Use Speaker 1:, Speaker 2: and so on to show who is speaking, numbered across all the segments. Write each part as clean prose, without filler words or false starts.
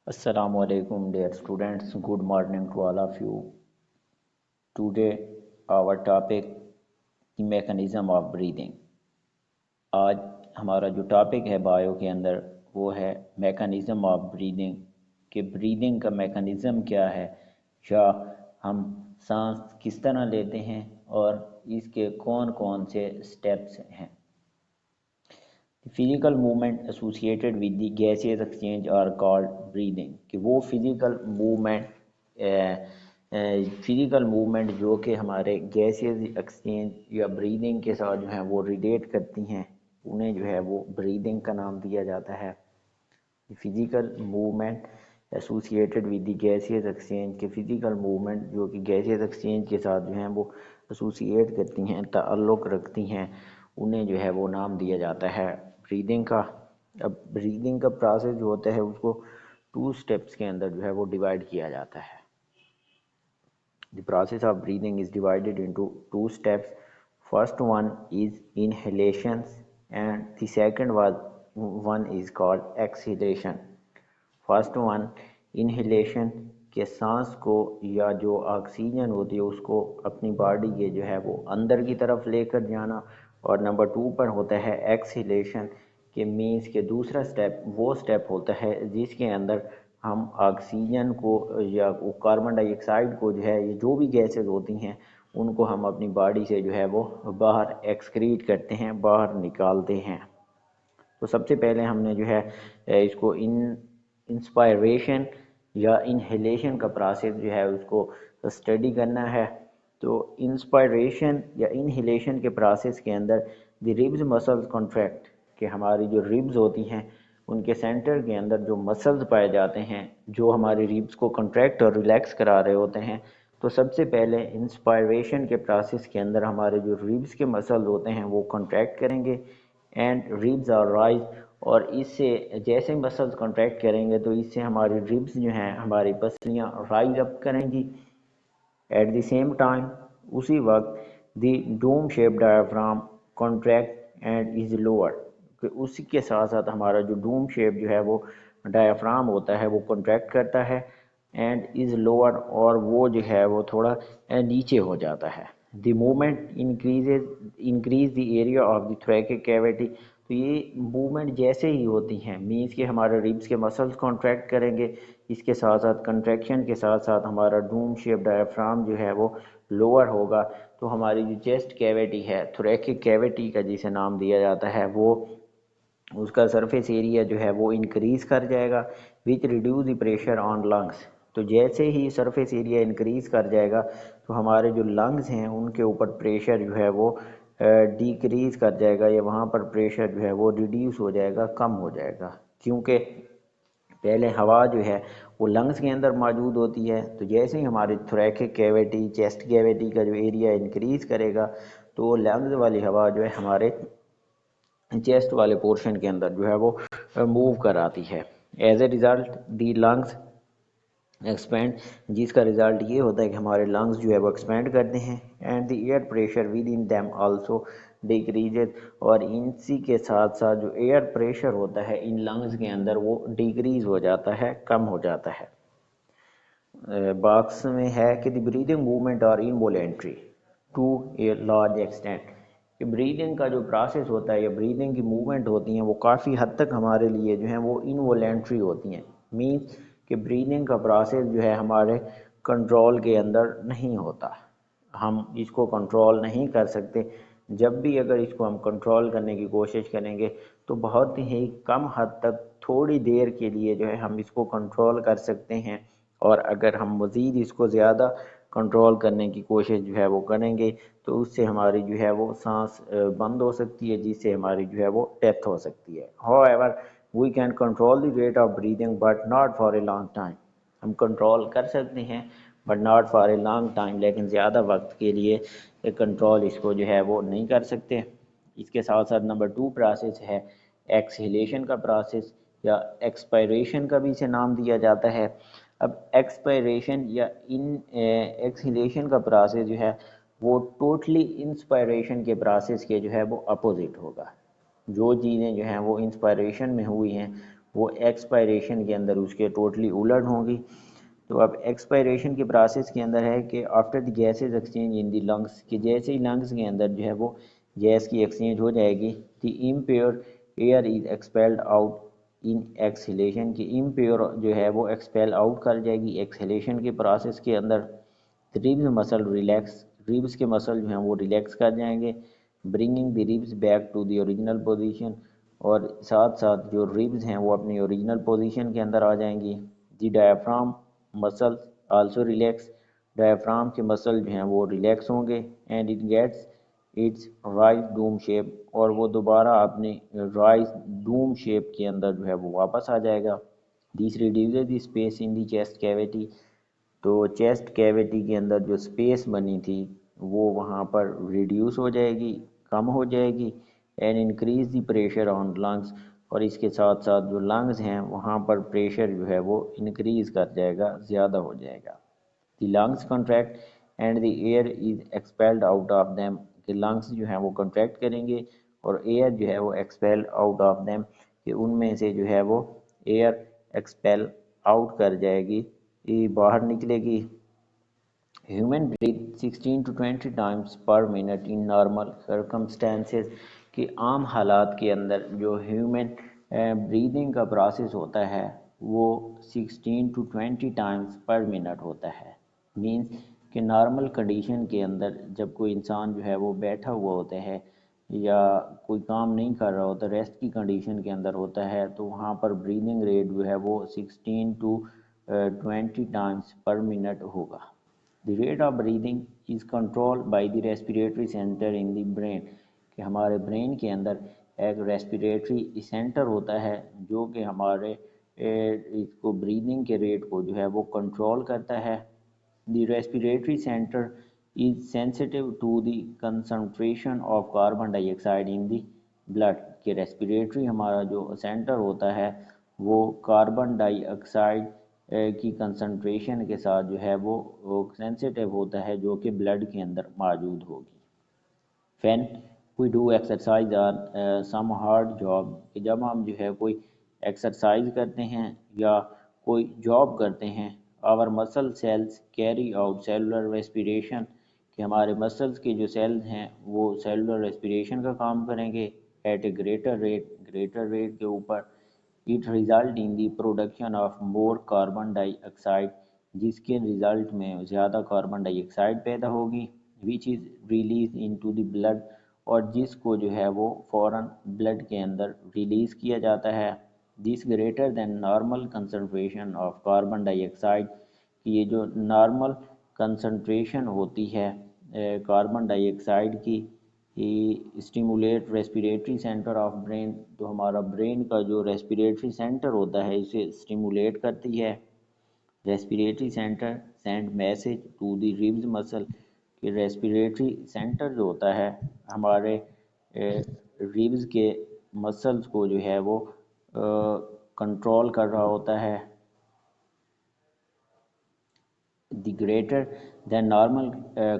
Speaker 1: Assalamu alaikum dear students. Good morning to all of you. Today our topic the mechanism of breathing. آج ہمارا جو topic ہے bio کے اندر وہ ہے میکانزم آف بریدنگ، کہ بریدنگ کا میکانزم کیا ہے یا ہم سانس کس طرح لیتے ہیں اور اس کے کون کون سے سٹیپس ہیں۔ Physical movement associated with the gases exchange are called breathing, کہ وہ فزیکل موومنٹ جو کہ ہمارے گیسیز ایکسچینج یا بریدنگ کے ساتھ جو ہیں وہ ریلیٹ کرتی ہیں، انہیں جو ہے وہ بریدنگ کا نام دیا جاتا ہے۔ Physical movement associated with the gases exchange, کہ فزیکل موومنٹ جو کہ گیسیز ایکسچینج کے ساتھ جو ہیں وہ ایسوسیٹ کرتی ہیں، تعلق رکھتی ہیں، انہیں جو ہے وہ نام دیا جاتا ہے بریدنگ کا۔ اب بریدنگ کا پروسیس جو ہوتا ہے اس کو 2 سٹیپس کے اندر جو ہے وہ ڈیوائیڈ کیا جاتا ہے۔ The process of breathing is divided into 2 steps. First one is inhalations and the second one is called exhalation. First one inhalation، کہ سانس کو یا جو آکسیجن ہوتی ہے اس کو اپنی باڈی کے جو ہے وہ اندر کی طرف لے کر جانا، اور نمبر 2 پر ہوتا ہے ایکسیلیشن، کہ مینس کہ دوسرا سٹیپ وہ سٹیپ ہوتا ہے جس کے اندر ہم آکسیجن کو یا کاربن ڈائی آکسائڈ کو جو ہے، یہ جو بھی گیسز ہوتی ہیں ان کو ہم اپنی باڈی سے جو ہے وہ باہر ایکسکریٹ کرتے ہیں، باہر نکالتے ہیں۔ تو سب سے پہلے ہم نے جو ہے اس کو انسپائریشن یا انہیلیشن کا پروسیس جو ہے اس کو اسٹڈی کرنا ہے۔ تو انسپائریشن یا انہیلیشن کے پروسیس کے اندر دی ریبز مسلز کنٹریکٹ، کہ ہماری جو ریبز ہوتی ہیں ان کے سینٹر کے اندر جو مسلز پائے جاتے ہیں جو ہماری ریبز کو کنٹریکٹ اور ریلیکس کرا رہے ہوتے ہیں۔ تو سب سے پہلے انسپائریشن کے پروسیس کے اندر ہمارے جو ریبز کے مسلز ہوتے ہیں وہ کنٹریکٹ کریں گے، اینڈ ریبز آر رائز، اور اس سے جیسے مسلز کنٹریکٹ کریں گے تو اس سے ہماری ریبز جو ہیں، ہماری پسلیاں رائز اپ کریں گی۔ ایٹ دی سیم ٹائم اسی وقت the dome shape diaphragm contract and is lower, کہ اسی کے ساتھ ساتھ ہمارا جو ڈوم شیپ جو ہے وہ ڈایافرام ہوتا ہے وہ کنٹریکٹ کرتا ہے، اینڈ از لوور، اور وہ جو ہے وہ تھوڑا نیچے ہو جاتا ہے۔ The movement increase the area of the thoracic cavity, تو یہ موومنٹ جیسے ہی ہوتی ہیں مینس کہ ہمارے ریبس کے مسلز کانٹریکٹ کریں گے، اس کے ساتھ ساتھ کنٹریکشن کے ساتھ ساتھ ہمارا ڈوم شیپ ڈایافرام جو ہے وہ لوور ہوگا، تو ہماری جو چیسٹ کیویٹی ہے، تھوریکک کیویٹی کا جسے نام دیا جاتا ہے، وہ اس کا سرفیس ایریا جو ہے وہ انکریز کر جائے گا، which reduce the pressure on lungs. تو جیسے ہی سرفیس ایریا انکریز کر جائے گا تو ہمارے جو لنگز ہیں ان کے اوپر پریشر جو ہے وہ ڈیکریز کر جائے گا، یا وہاں پر پریشر جو ہے وہ ریڈیوس ہو جائے گا، کم ہو جائے گا، کیونکہ پہلے ہوا جو ہے وہ لنگز کے اندر موجود ہوتی ہے۔ تو جیسے ہی ہماری تھوریکک کیویٹی، چیسٹ کیویٹی کا جو ایریا انکریز کرے گا تو لنگز والی ہوا جو ہے ہمارے چیسٹ والے پورشن کے اندر جو ہے وہ موو کر آتی ہے۔ As a result the lungs expand, جس کا رزلٹ یہ ہوتا ہے کہ ہمارے لنگز جو ہے وہ ایکسپینڈ کرتے ہیں، and the air pressure with in them also decreases, اور اسی کے ساتھ ساتھ جو ایئر پریشر ہوتا ہے ان لنگز کے اندر وہ ڈیکریز ہو جاتا ہے، کم ہو جاتا ہے۔ باکس میں ہے کہ the breathing movement are involuntary to a large extent, کہ بریدنگ کا جو پروسیس ہوتا ہے یا بریدنگ کی موومنٹ ہوتی ہیں وہ کافی حد تک ہمارے لیے جو ہیں وہ انوالنٹری ہوتی ہیں، مینس کہ بریدنگ کا پروسیس جو ہے ہمارے کنٹرول کے اندر نہیں ہوتا، ہم اس کو کنٹرول نہیں کر سکتے۔ جب بھی اگر اس کو ہم کنٹرول کرنے کی کوشش کریں گے تو بہت ہی کم حد تک تھوڑی دیر کے لیے جو ہے ہم اس کو کنٹرول کر سکتے ہیں، اور اگر ہم مزید اس کو زیادہ کنٹرول کرنے کی کوشش جو ہے وہ کریں گے تو اس سے ہماری جو ہے وہ سانس بند ہو سکتی ہے، جس سے ہماری جو ہے وہ ڈیتھ ہو سکتی ہے۔ However, we can control the rate of breathing but not for a long time، ہم کنٹرول کر سکتے ہیں but not for a long time, لیکن زیادہ وقت کے لیے کنٹرول اس کو جو ہے وہ نہیں کر سکتے۔ اس کے ساتھ ساتھ نمبر 2 پروسیس ہے ایکسہیلیشن کا پروسیس، یا ایکسپائریشن کا بھی اسے نام دیا جاتا ہے۔ اب ایکسپائریشن یا ایکسہیلیشن کا پروسیس جو ہے وہ ٹوٹلی انسپائریشن کے پروسیس کے جو ہے وہ اپوزٹ ہوگا۔ جو چیزیں جو ہیں وہ انسپائریشن میں ہوئی ہیں وہ ایکسپائریشن کے اندر اس کے ٹوٹلی الٹ ہوں گی۔ تو اب ایکسپائریشن کے پروسیس کے اندر ہے کہ after the gases exchange in the lungs, کہ جیسے ہی لنگس کے اندر جو ہے وہ گیس کی ایکسچینج ہو جائے گی، the impure air is expelled out in exhalation, کی امپیور جو ہے وہ ایکسپیل آؤٹ کر جائے گی ایکسہلیشن کے پروسیس کے اندر۔ ریبز مسل ریلیکس، ریبز کے مسل جو ہیں وہ ریلیکس کر جائیں گے، bringing the ribs back to the original position, اور ساتھ ساتھ جو ریبز ہیں وہ اپنی اوریجنل پوزیشن کے اندر آ جائیں گی۔ The diaphragm muscle also relax, diaphragm کے مسل جو ہیں وہ ریلیکس ہوں گے، and it gets its rise dome shape, اور وہ دوبارہ اپنی رائز ڈوم شیپ کے اندر جو ہے وہ واپس آ جائے گا۔ This reduces the space in the chest cavity, تو چیسٹ کیویٹی کے اندر جو اسپیس بنی تھی وہ وہاں پر ریڈیوس ہو جائے گی، کم ہو جائے گی، and increase the pressure on lungs, اور اس کے ساتھ ساتھ جو لنگز ہیں وہاں پر پریشر جو ہے وہ انکریز کر جائے گا، زیادہ ہو جائے گا۔ The lungs contract and the air is expelled out of them, کہ لنگس جو ہیں وہ کنٹریکٹ کریں گے اور ایئر جو ہے وہ ایکسپیل آؤٹ آف دیم، کہ ان میں سے جو ہے وہ ایئر ایکسپیل آؤٹ کر جائے گی، یہ باہر نکلے گی۔ Human breath 16 to 20 times per minute in normal circumstances، کہ عام حالات کے اندر جو ہیومن بریدنگ کا پروسیس ہوتا ہے وہ 16 to 20 times per minute ہوتا ہے، مینس کہ نارمل کنڈیشن کے اندر جب کوئی انسان جو ہے وہ بیٹھا ہوا ہوتا ہے یا کوئی کام نہیں کر رہا ہوتا، ریسٹ کی کنڈیشن کے اندر ہوتا ہے، تو وہاں پر بریدنگ ریٹ جو ہے وہ 16 to 20 times per minute ہوگا۔ The rate of breathing is controlled by the respiratory center in the brain، کہ ہمارے برین کے اندر ایک ریسپیریٹری سینٹر ہوتا ہے جو کہ ہمارے اس کو بریدنگ کے ریٹ کو جو ہے وہ کنٹرول کرتا ہے۔ The respiratory center is sensitive to the concentration of carbon dioxide in the blood، کہ ریسپیریٹری ہمارا جو سینٹر ہوتا ہے وہ کاربن ڈائی آکسائڈ کی کنسنٹریشن کے ساتھ جو ہے وہ سینسیٹیو ہوتا ہے جو کہ بلڈ کے اندر موجود ہوگی۔ When we do exercise or some hard job، کہ جب ہم جو ہے کوئی ایکسرسائز کرتے ہیں یا کوئی جاب کرتے ہیں، our muscle cells carry out cellular respiration، کہ ہمارے مسلز کے جو سیلز ہیں وہ سیلولر ریسپیریشن کا کام کریں گے ایٹ اے گریٹر ریٹ کے اوپر۔ It result in the production of more carbon dye oxide, جس کے رزلٹ میں زیادہ کاربن ڈائی آکسائڈ پیدا ہوگی، which is release into the blood, اور جس کو جو ہے وہ فوراً بلڈ کے اندر ریلیز کیا جاتا ہے۔ This greater than normal concentration of carbon dioxide, یہ جو نارمل کنسنٹریشن ہوتی ہے کاربن ڈائی آکسائڈ کی، stimulate respiratory centre of brain, تو ہمارا برین کا جو ریسپیریٹری سینٹر ہوتا ہے اسے اسٹیمولیٹ کرتی ہے۔ Respiratory centre send message to the ribs muscle, کہ ریسپیریٹری سینٹر جو ہوتا ہے ہمارے ریبز کے مسلز کو جو ہے وہ کنٹرول کر رہا ہوتا ہے۔ The greater than normal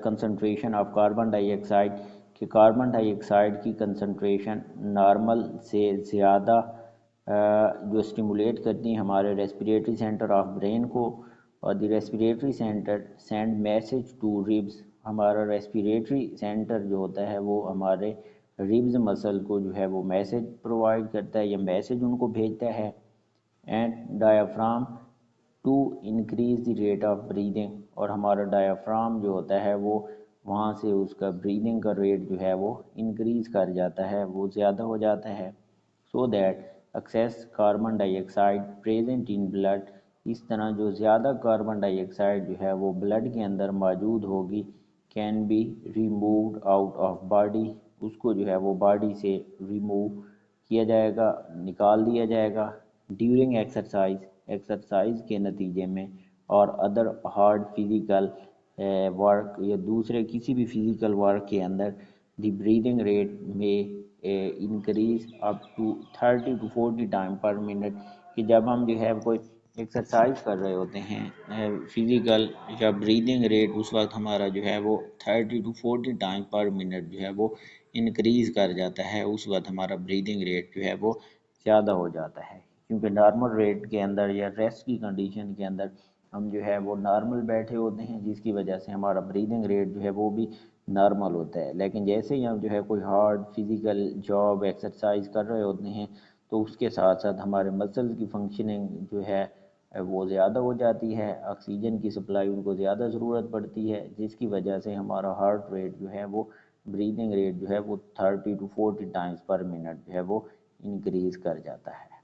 Speaker 1: concentration of carbon dye oxide, کہ کاربن ڈائی آکسائڈ کی کنسنٹریشن نارمل سے زیادہ جو اسٹیمولیٹ کرتی ہیں ہمارے ریسپیریٹری سینٹر آف برین کو، اور the respiratory centre send message to ribs, ہمارا ریسپیریٹری سینٹر جو ہوتا ہے وہ ہمارے ریبز مسل کو جو ہے وہ میسج پرووائڈ کرتا ہے یا میسج ان کو بھیجتا ہے۔ And diaphragm to increase the rate of breathing, اور ہمارا ڈایافرام جو ہوتا ہے وہ وہاں سے اس کا بریدنگ کا ریٹ جو ہے وہ انکریز کر جاتا ہے، وہ زیادہ ہو جاتا ہے۔ So that excess carbon dioxide present in blood, اس طرح جو زیادہ کاربن ڈائی آکسائڈ جو ہے وہ بلڈ کے اندر موجود ہوگی، can be removed out of body, اس کو جو ہے وہ باڈی سے ریموو کیا جائے گا، نکال دیا جائے گا۔ ڈیورنگ ایکسرسائز کے نتیجے میں، اور ادر ہارڈ فزیکل ورک یا دوسرے کسی بھی فزیکل ورک کے اندر، دی بریدنگ ریٹ میں increase up to 30 to 40 time per minute, کہ جب ہم جو ہے کوئی ایکسرسائز کر رہے ہوتے ہیں فزیکل یا بریدنگ ریٹ اس وقت ہمارا جو ہے وہ 30 to 40 ٹائم پر منٹ جو ہے وہ انکریز کر جاتا ہے، اس وقت ہمارا بریدنگ ریٹ جو ہے وہ زیادہ ہو جاتا ہے۔ کیونکہ نارمل ریٹ کے اندر یا ریسٹ کی کنڈیشن کے اندر ہم جو ہے وہ نارمل بیٹھے ہوتے ہیں، جس کی وجہ سے ہمارا بریدنگ ریٹ جو ہے وہ بھی نارمل ہوتا ہے. لیکن جیسے ہی ہم جو ہے کوئی ہارڈ فزیکل جاب ایکسرسائز کر رہے ہوتے ہیں تو اس کے ساتھ ساتھ ہمارے مسل کی فنکشننگ جو ہے وہ زیادہ ہو جاتی ہے، آکسیجن کی سپلائی ان کو زیادہ ضرورت پڑتی ہے، جس کی وجہ سے ہمارا ہارٹ ریٹ جو ہے وہ بریدنگ ریٹ جو ہے وہ 30 to 40 ٹائمز پر منٹ جو ہے وہ انکریز کر جاتا ہے.